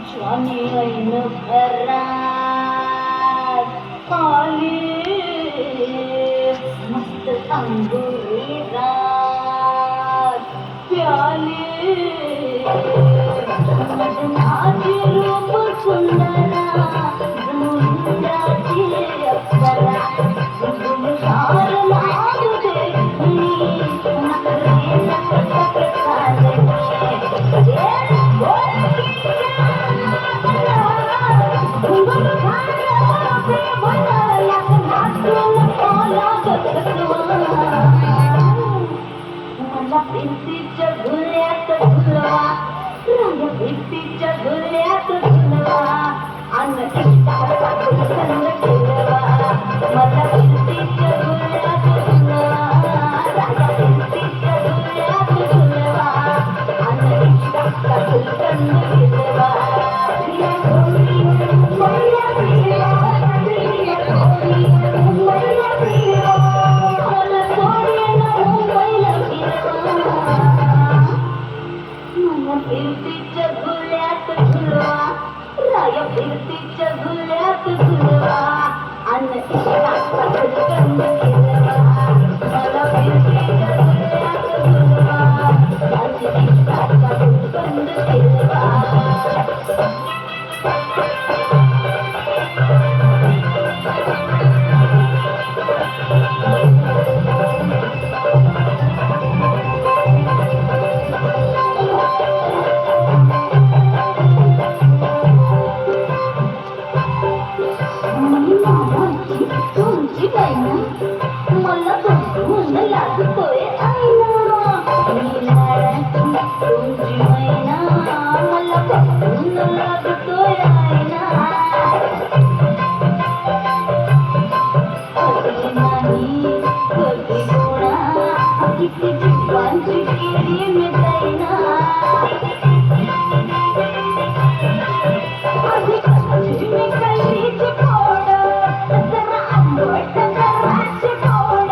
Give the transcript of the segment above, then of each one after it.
स्वामी ऐन घरात खाली मस्त अंगुरी रात प्याली माझी रूप सुंदरा समुद्राची अप्सरा गुलजार लागू देखणी नखरे नखटक चालणे भिंतीच्या झुल्यात झुलवा रंग भिंतीच्या झुल्यात झुलवा अन्न इष्टाचा गुलकंद केलवा मला भिंतीच्या झुल्यात झुलवा रंग भिंतीच्या झुल्यात झुलवा अन्न इष्टाचा गुलकंद केलवा प्रिया गोरी मैया प्रिया प्रिया गोरी मैया प्रिया मला सोडीनं मुंबईला भिंतीच्या झुल्यात झुलवा राया भिंतीच्या झुल्यात झुलवा अन्न इष्टाचा गुलकंद केलवा मला भिंतीच्या झुल्यात झुलवा अन्न इष्टाचा गुलकंद केलवा मला बघून लागतोय आईना तुमची मैना मला बघून लागतोय आईना कधी नाही कधी कोणा किती जीवांची केली मी जाईना आधी कशी मी कैरीची फोड जरा आंबट जराची फोड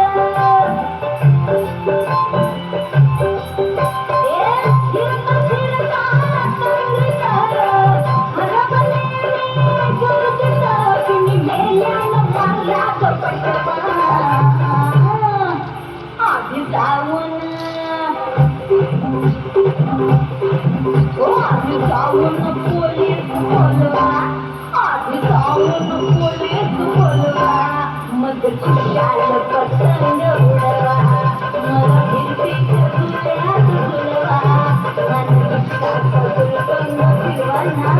फिरता फिरता तुम्ही मेल्यानं मला कपटवा आधी जाऊन आधी जाऊन पोलीस बोलवा आधी जाऊन पोलीस बोलवा मग खुशाल पतंग उडवा मला भिंतीच्या झुल्यात झुलवा आणि इष्टाचा गुलकंद फिरवा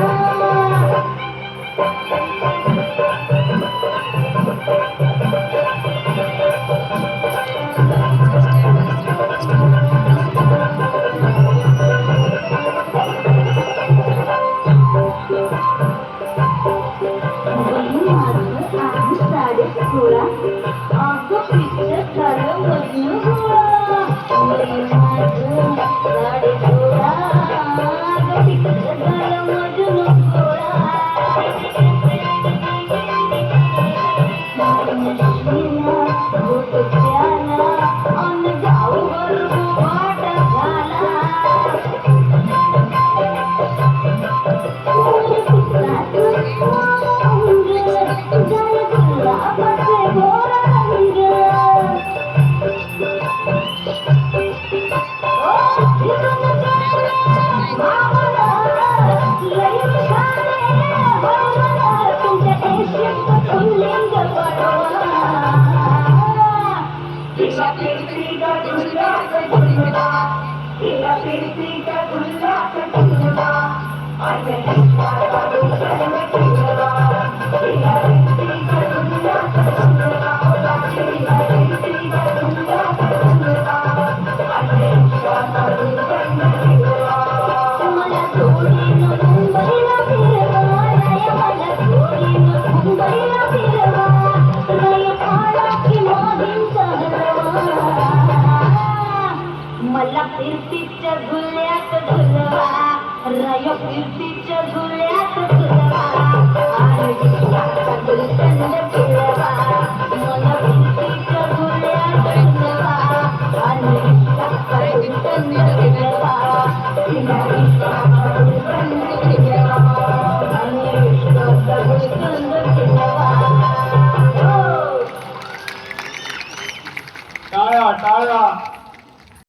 मला फिरतीच्या झुल्यात झुलवा राय कीर्तीच्या झुल्यात झुलवा आणि विश्वाचा गुलकंद फिरवा